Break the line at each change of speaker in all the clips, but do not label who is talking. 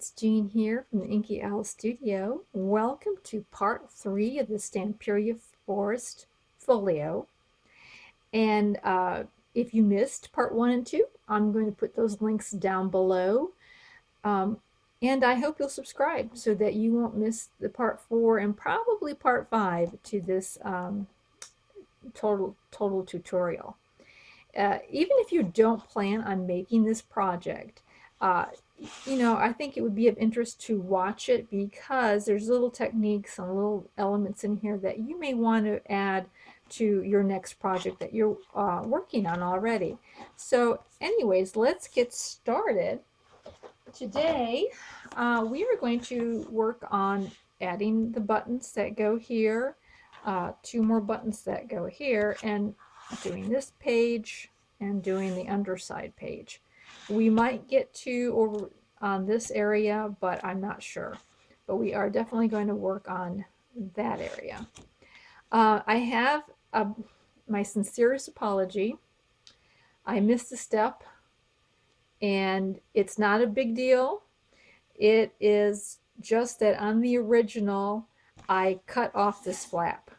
it's Jean here from the Inky Owl Studio. Welcome to part 3 of the Stamperia Forest Folio. And if you missed part 1 and 2, I'm going to put those links down below. And I hope you'll subscribe so that you won't miss the part 4 and probably part 5 to this total tutorial. Even if you don't plan on making this project, I think it would be of interest to watch it because there's little techniques and little elements in here that you may want to add to your next project that you're working on already. So anyways, let's get started. Today, we are going to work on adding the buttons that go here, 2 more buttons that go here, and doing this page and doing the underside page. We might get to over on this area, but I'm not sure. But we are definitely going to work on that area. I have my sincerest apology. I missed a step, and it's not a big deal. It is just that on the original, I cut off this flap.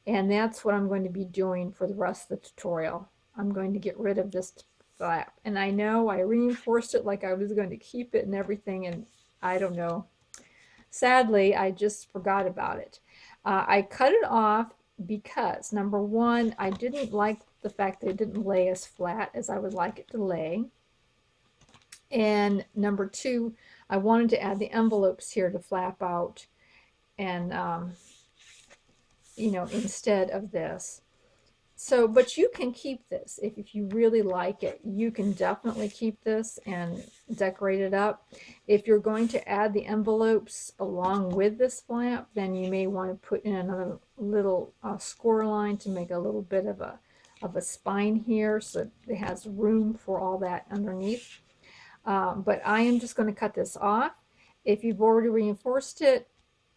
And that's what I'm going to be doing for the rest of the tutorial. I'm going to get rid of this flap. And I know I reinforced it like I was going to keep it and everything, and I don't know. Sadly, I just forgot about it. I cut it off because, number one, I didn't like the fact that it didn't lay as flat as I would like it to lay. And number two, I wanted to add the envelopes here to flap out and instead of this. So, but you can keep this. If you really like it, you can definitely keep this and decorate it up. If you're going to add the envelopes along with this flap, then you may want to put in another little score line to make a little bit of a spine here so it has room for all that underneath. But I am just going to cut this off. If you've already reinforced it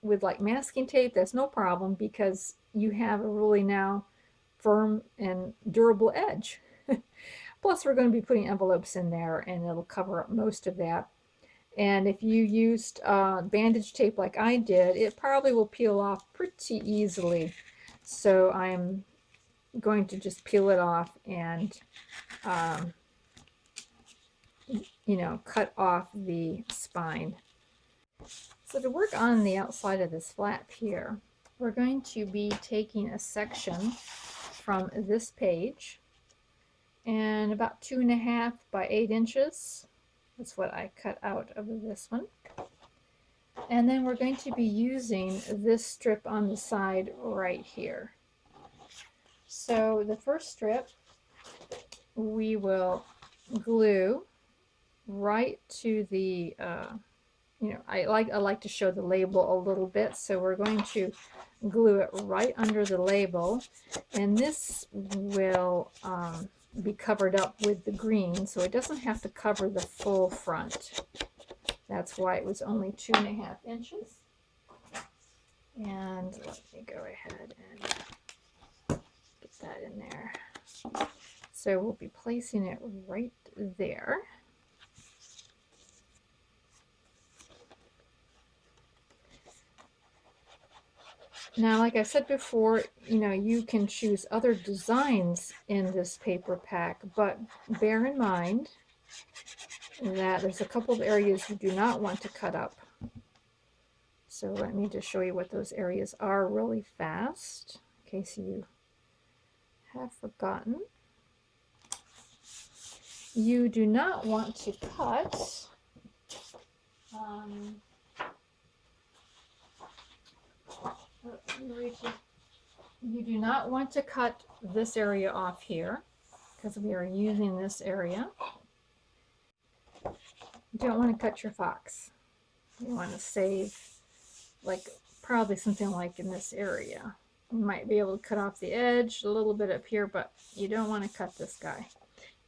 with like masking tape, that's no problem because you have a really now firm and durable edge. Plus we're going to be putting envelopes in there and it'll cover up most of that. And if you used bandage tape like I did, it probably will peel off pretty easily. So I'm going to just peel it off and cut off the spine. So to work on the outside of this flap here, we're going to be taking a section from this page and about 2.5 by 8 inches. That's what I cut out of this one. And then we're going to be using this strip on the side right here. So the first strip we will glue right to the I like to show the label a little bit, so we're going to glue it right under the label, and this will be covered up with the green, so it doesn't have to cover the full front. That's why it was only 2.5 inches. And let me go ahead and get that in there. So we'll be placing it right there. Now, like I said before, you can choose other designs in this paper pack, but bear in mind that there's a couple of areas you do not want to cut up. So let me just show you what those areas are really fast, in case you have forgotten. You do not want to cut you do not want to cut this area off here because we are using this area. You don't want to cut your fox. You want to save like probably something like in this area. You might be able to cut off the edge a little bit up here, but you don't want to cut this guy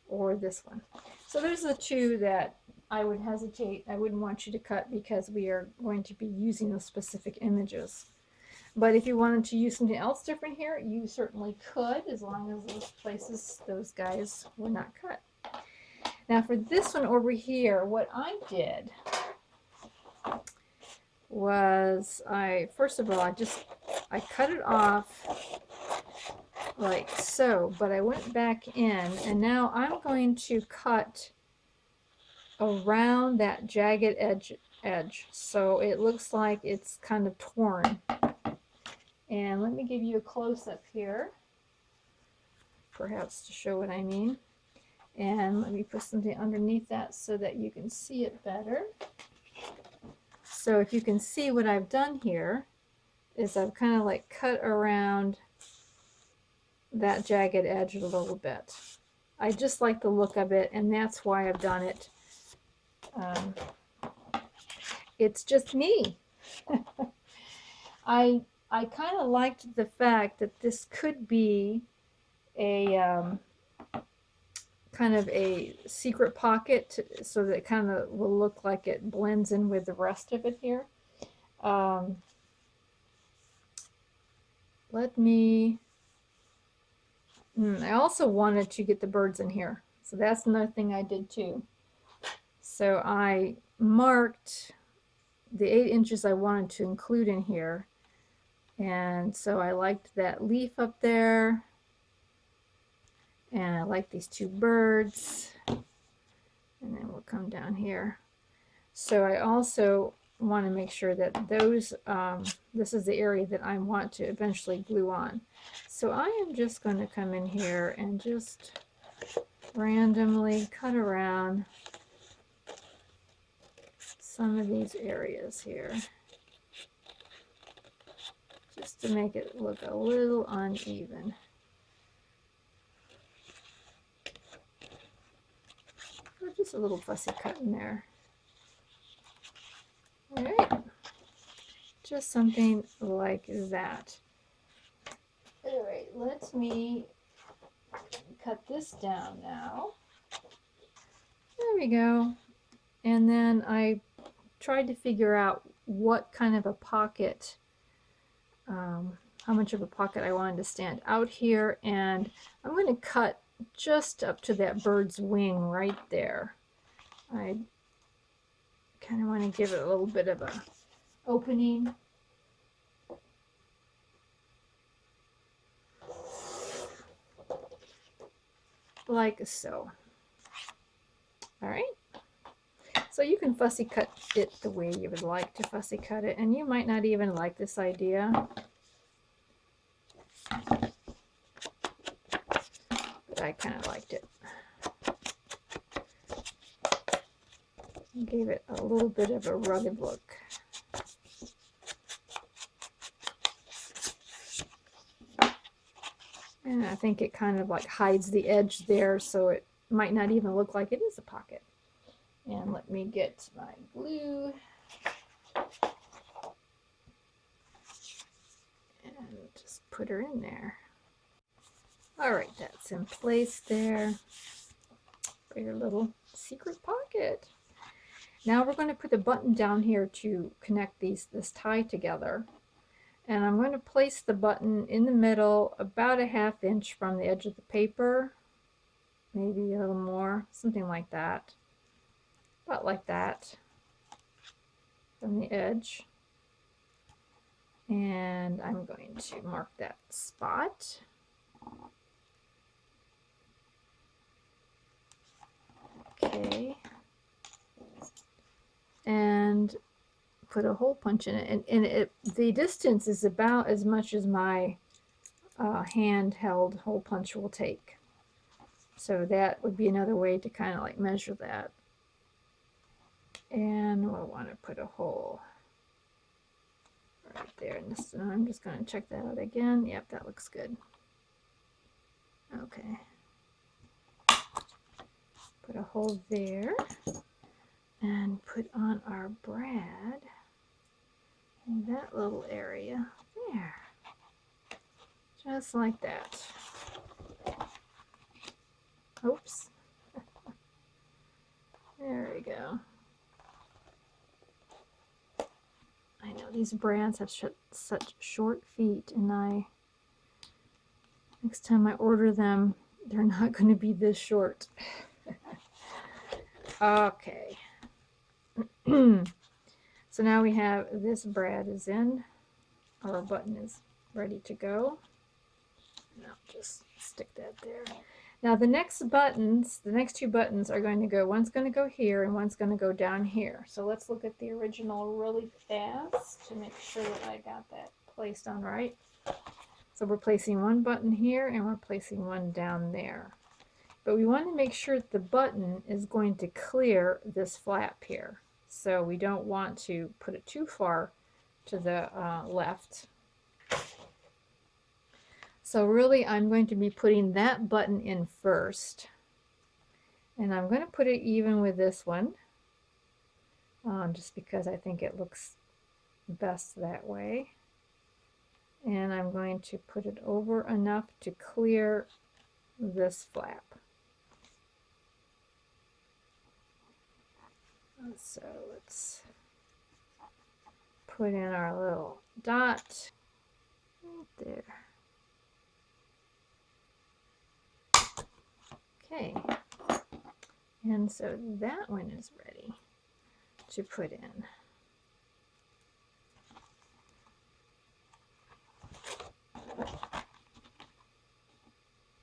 or this one. So there's the two that I would hesitate. I wouldn't want you to cut because we are going to be using those specific images. But if you wanted to use something else different here, you certainly could, as long as those places, those guys were not cut. Now for this one over here, what I did was first of all, I cut it off like so, but I went back in and now I'm going to cut around that jagged edge so it looks like it's kind of torn. And let me give you a close-up here, perhaps to show what I mean. And let me put something underneath that so that you can see it better. So if you can see what I've done here is I've kind of like cut around that jagged edge a little bit. I just like the look of it, and that's why I've done it. It's just me. I kind of liked the fact that this could be a kind of a secret pocket, so that it kind of will look like it blends in with the rest of it here. Let me. I also wanted to get the birds in here, so that's another thing I did too. So I marked the 8 inches I wanted to include in here, and so I liked that leaf up there, and I like these 2 birds, and then we'll come down here. So I also want to make sure that those this is the area that I want to eventually glue on. So I am just going to come in here and just randomly cut around some of these areas here, just to make it look a little uneven. Or just a little fussy cut in there. All right, just something like that. All right, let me cut this down now. There we go. And then I tried to figure out what kind of a pocket, how much of a pocket I wanted to stand out here, and I'm going to cut just up to that bird's wing right there. I kind of want to give it a little bit of a opening. Like so. All right. So you can fussy cut it the way you would like to fussy cut it, and you might not even like this idea. But I kind of liked it. Gave it a little bit of a rugged look. And I think it kind of like hides the edge there, so it might not even look like it is a pocket. And let me get my glue. And just put her in there. All right, that's in place there for your little secret pocket. Now we're going to put the button down here to connect this tie together. And I'm going to place the button in the middle, about a ½ inch from the edge of the paper, maybe a little more, something like that, about like that from the edge. And I'm going to mark that spot. Okay. And put a hole punch in it, and the distance is about as much as my handheld hole punch will take. So that would be another way to kind of like measure that. And we'll want to put a hole right there. And this, I'm just going to check that out again. Yep, that looks good. Okay. Put a hole there and put on our brad in that little area there, just like that. Oops. There we go. I know these brads have such short feet, and next time I order them, they're not going to be this short. So So now we have this brad is in, our button is ready to go. And I'll just stick that there. Now the next buttons, the next two buttons are going to go, one's going to go here and one's going to go down here. So let's look at the original really fast to make sure that I got that placed on right. So we're placing one button here and we're placing one down there. But we want to make sure that the button is going to clear this flap here. So we don't want to put it too far to the left. So really I'm going to be putting that button in first. And I'm going to put it even with this one. Just because I think it looks best that way. And I'm going to put it over enough to clear this flap. So let's put in our little dot right there. Okay, and so that one is ready to put in.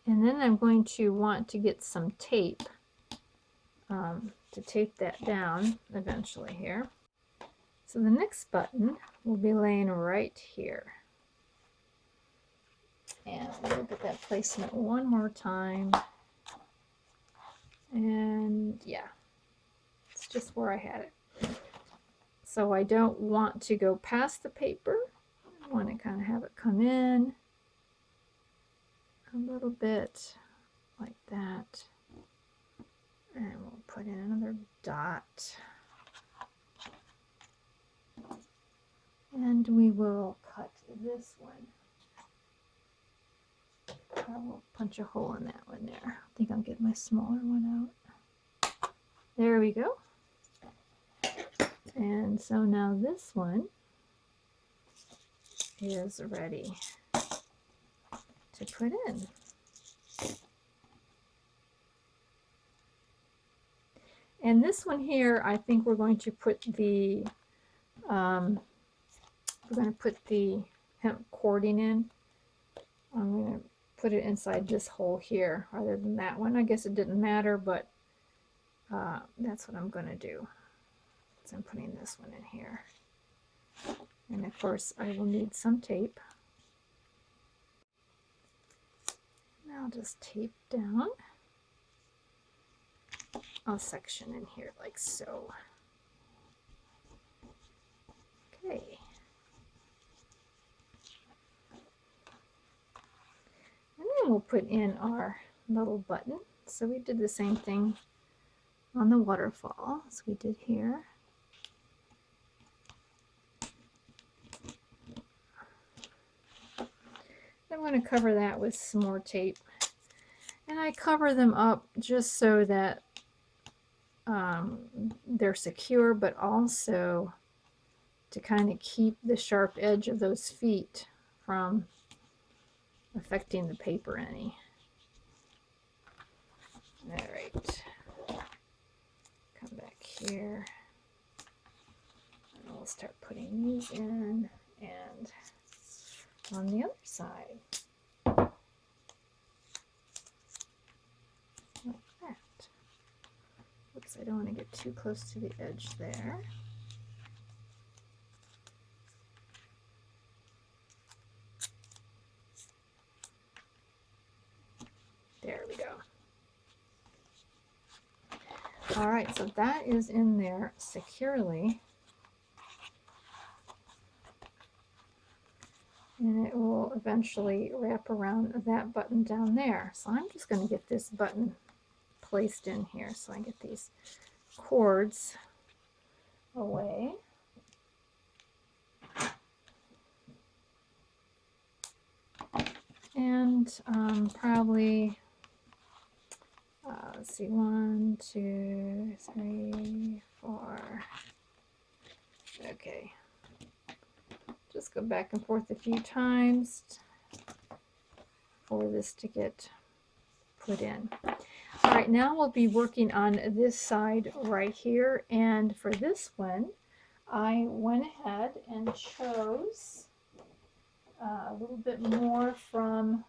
And then I'm going to want to get some tape to tape that down eventually here. So the next button will be laying right here. And look at that placement one more time. And yeah, it's just where I had it. So I don't want to go past the paper. I want to kind of have it come in a little bit like that. And we'll put in another dot. And we will cut this one. I will punch a hole in that one there. I think I'll get my smaller one out. There we go. And so now this one is ready to put in. And this one here, I think we're going to put the hemp cording in. I'm going to put it inside this hole here rather than that one. I guess it didn't matter, but that's what I'm going to do. So I'm putting this one in here. And of course, I will need some tape. And I'll just tape down a section in here like so. Okay. And then we'll put in our little button. So we did the same thing on the waterfall as we did here. I'm going to cover that with some more tape. And I cover them up just so that they're secure, but also to kind of keep the sharp edge of those feet from affecting the paper any. All right, come back here and we'll start putting these in, and on the other side like that. Oops, I don't want to get too close to the edge there. There we go. All right, so that is in there securely. And it will eventually wrap around that button down there. So I'm just going to get this button placed in here so I get these cords away. And probably, let's see, 1, 2, 3, 4. Okay. Just go back and forth a few times for this to get put in. All right, now we'll be working on this side right here. And for this one, I went ahead and chose a little bit more from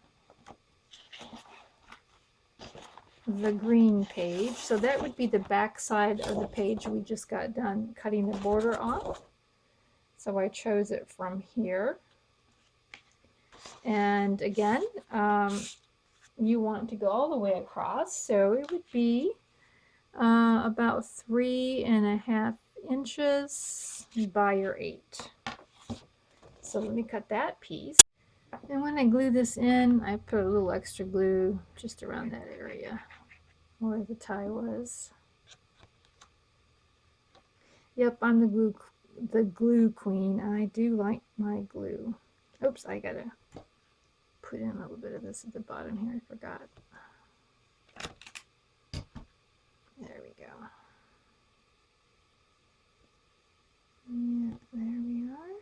the green page. So that would be the back side of the page we just got done cutting the border off. So I chose it from here. And again, you want to go all the way across, so it would be about 3.5 inches by your 8. So let me cut that piece. And when I glue this in, I put a little extra glue just around that area where the tie was. Yep, I'm the glue queen. I do like my glue. Oops, I gotta put in a little bit of this at the bottom here. I forgot. There we go. Yeah, there we are.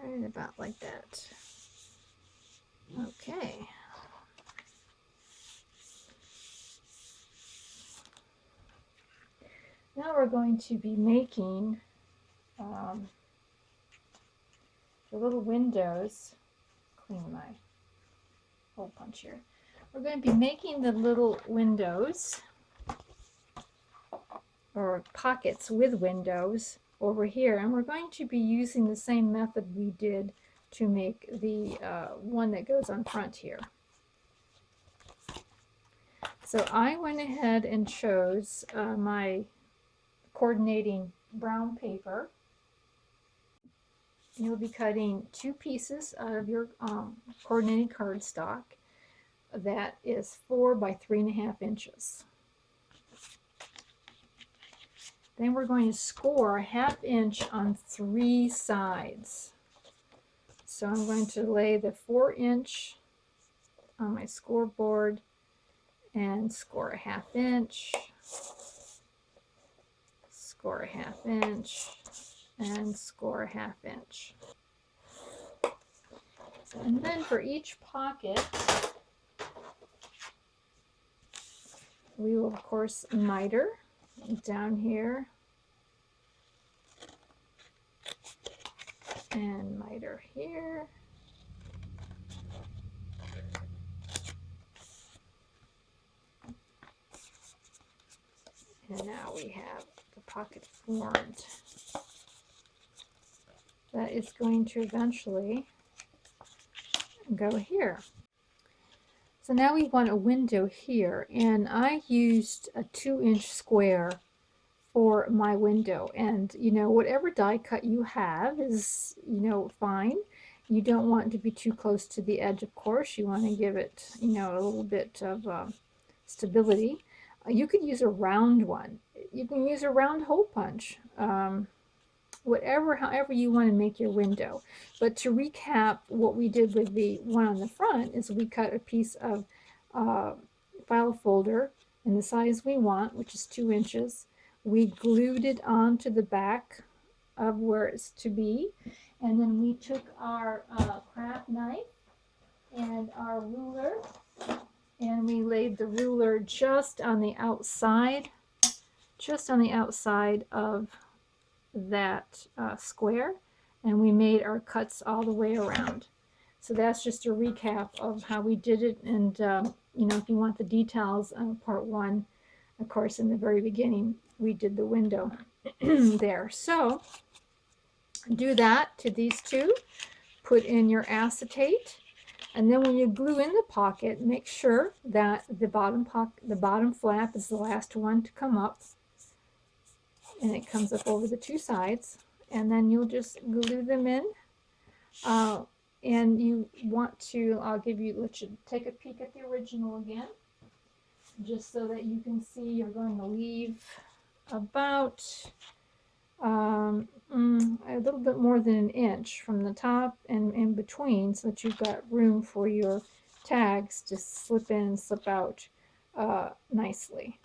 Right about like that. Okay. Now we're going to be making the little windows. Clean my hole punch here. We're going to be making the little windows or pockets with windows over here, and we're going to be using the same method we did to make the one that goes on front here. So I went ahead and chose my coordinating brown paper. You'll be cutting 2 pieces out of your coordinating cardstock. That is 4 by 3.5 inches. Then we're going to score a 1/2 inch on 3 sides. So I'm going to lay the 4 inch on my scoreboard and score a 1/2 inch, score a 1/2 inch, and score a 1/2 inch. And then for each pocket, we will of course miter down here and miter here. And now we have the pocket formed. That is going to eventually go here. So now we want a window here, and I used a 2-inch square for my window. And you know, whatever die cut you have is, you know, fine. You don't want it to be too close to the edge, of course. You want to give it, you know, a little bit of stability. You could use a round one. You can use a round hole punch. However you want to make your window. But to recap, what we did with the one on the front is we cut a piece of file folder in the size we want, which is 2 inches. We glued it onto the back of where it's to be, and then we took our craft knife and our ruler, and we laid the ruler just on the outside of that square, and we made our cuts all the way around. So that's just a recap of how we did it. And you know, if you want the details on part 1, of course, in the very beginning we did the window there. So do that to these 2. Put in your acetate, and then when you glue in the pocket, make sure that the bottom flap is the last one to come up, and it comes up over the 2 sides, and then you'll just glue them in. And you want to, let you take a peek at the original again, just so that you can see. You're going to leave about a little bit more than 1 inch from the top and in between, so that you've got room for your tags to slip in and slip out nicely.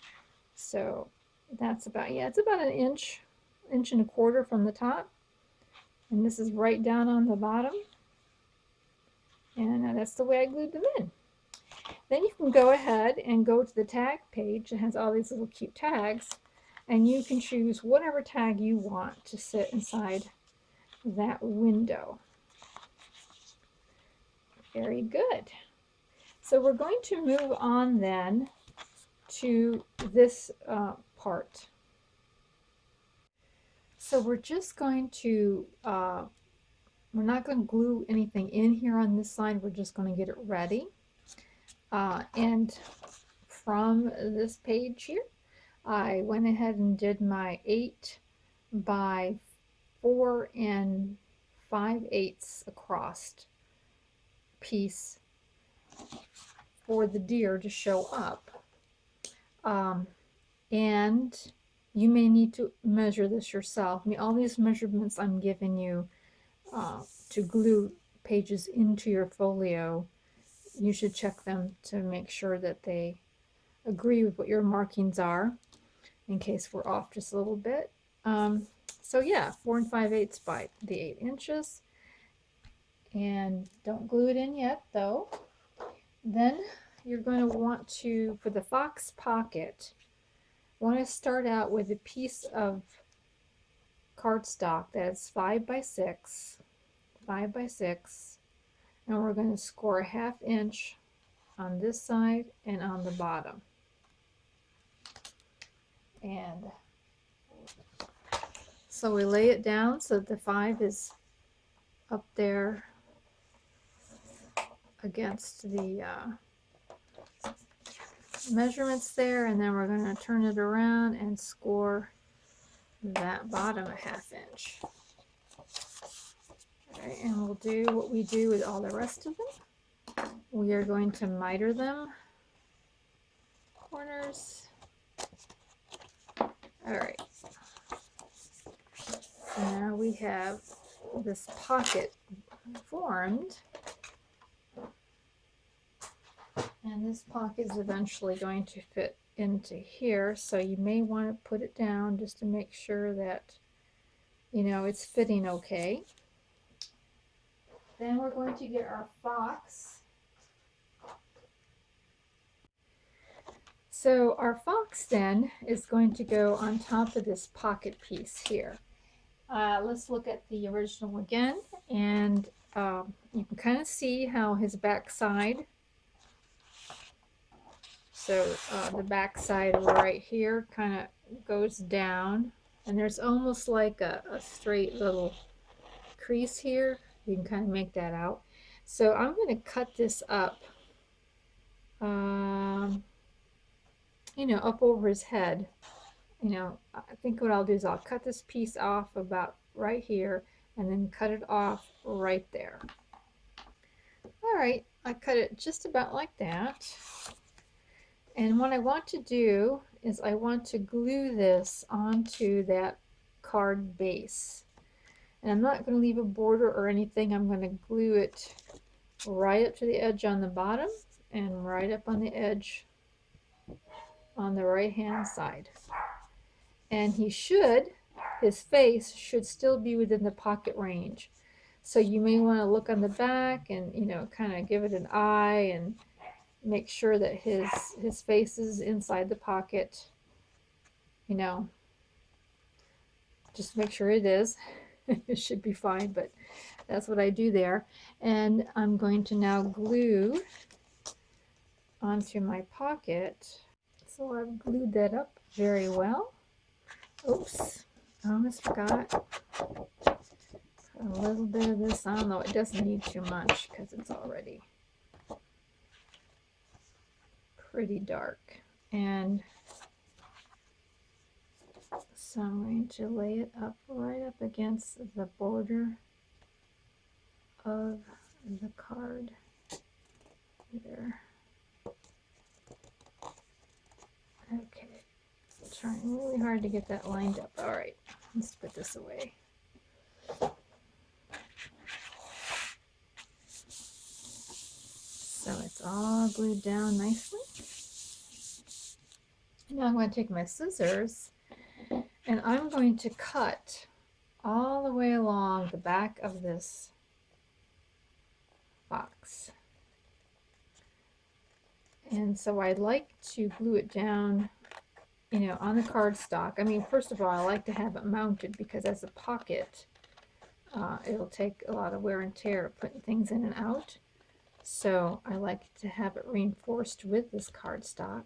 So that's about, yeah, it's about 1 inch, 1.25 inches from the top, and this is right down on the bottom, and that's the way I glued them in. Then you can go ahead and go to the tag page. It has all these little cute tags, And you can choose whatever tag you want to sit inside that window. Very good. So we're going to move on then to this part. So we're just going to, we're not going to glue anything in here on this side. We're just going to get it ready. And from this page here, I went ahead and did my 8 by 4 5/8 across piece for the deer to show up. And you may need to measure this yourself. I mean, all these measurements I'm giving you to glue pages into your folio, you should check them to make sure that they agree with what your markings are, in case we're off just a little bit. So yeah, 4 5/8 by the 8 inches. And don't glue it in yet though. Then you're going to want to, for the fox pocket, want to start out with a piece of cardstock that's 5 by 6, 5 by 6, and we're going to score a 1/2 inch on this side and on the bottom. And so we lay it down so that the 5 is up there against the measurements there, and then we're going to turn it around and score that bottom a 1/2 inch. Okay, and we'll do what we do with all the rest of them. We are going to miter them, corners. All right. So now we have this pocket formed. And this pocket is eventually going to fit into here, so you may want to put it down just to make sure that, you know, it's fitting okay. Then we're going to get our fox. So our fox then is going to go on top of this pocket piece here. Let's look at the original again, and you can kind of see how his back side, so the back side right here kind of goes down, and there's almost like a straight little crease here. You can kind of make that out. So I'm going to cut this up, you know, up over his head. You know, I think what I'll do is I'll cut this piece off about right here and then cut it off right there. All right, I cut it just about like that. And what I want to do is I want to glue this onto that card base. And I'm not going to leave a border or anything. I'm going to glue it right up to the edge on the bottom and right up on the edge on the right hand side. And his face should still be within the pocket range. So you may want to look on the back and, you know, kind of give it an eye and make sure that his face is inside the pocket. You know, just make sure it is. It should be fine, but that's what I do there. And I'm going to now glue onto my pocket. So I've glued that up very well. Oops, I almost forgot. Put a little bit of this on, though it doesn't need too much because it's already pretty dark. And so I'm going to lay it up right up against the border of the card there. Okay, trying really hard to get that lined up. All right, let's put this away. So it's all glued down nicely. Now I'm going to take my scissors and I'm going to cut all the way along the back of this box. And so I'd like to glue it down you know, on the cardstock. I mean, first of all, I like to have it mounted because as a pocket, it'll take a lot of wear and tear putting things in and out. So I like to have it reinforced with this cardstock.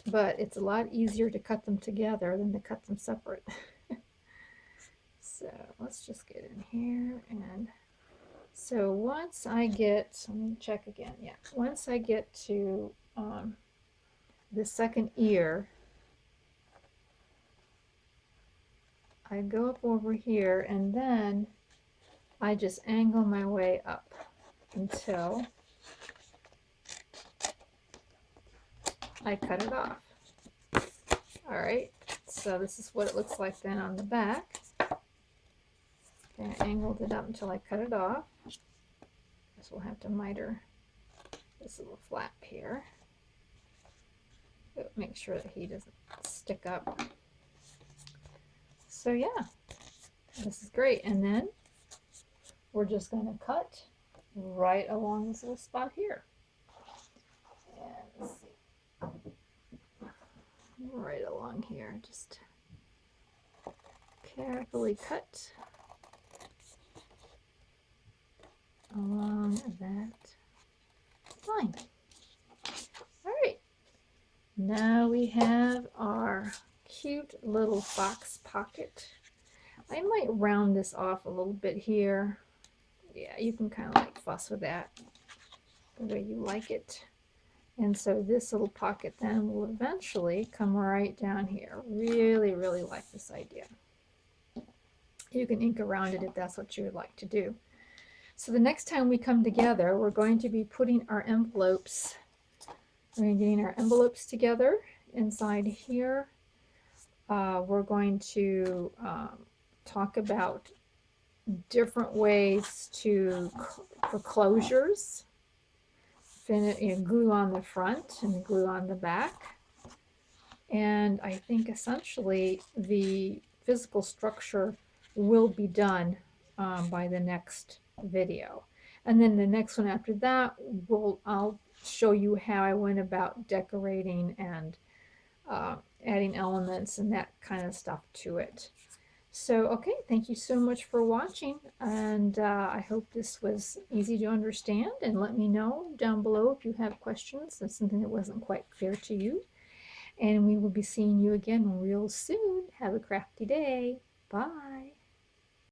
But it's a lot easier to cut them together than to cut them separate. So let's just get in here, and so once I get, let me check again, yeah, once I get to the second ear, I go up over here, and then I just angle my way up until I cut it off. All right, so this is what it looks like then on the back. Okay, I angled it up until I cut it off. Guess we'll have to miter this little flap here. Make sure that he doesn't stick up. So yeah, this is great. And then we're just going to cut right along this little spot here. And let's see. Right along here, just carefully cut along that line. All right, now we have our cute little fox pocket. I might round this off a little bit here. Yeah, you can kind of like fuss with that the way you like it. And so this little pocket then will eventually come right down here. Really, really like this idea. You can ink around it if that's what you would like to do. So the next time we come together, we're going to be putting our envelopes, we're getting our envelopes together inside here. We're going to talk about different ways for closures. Glue on the front and glue on the back. And I think essentially the physical structure will be done by the next video. And then the next one after that, I'll show you how I went about decorating and adding elements and that kind of stuff to it. So, okay, thank you so much for watching, and I hope this was easy to understand, and let me know down below if you have questions or something that wasn't quite clear to you. And we will be seeing you again real soon. Have a crafty day. Bye.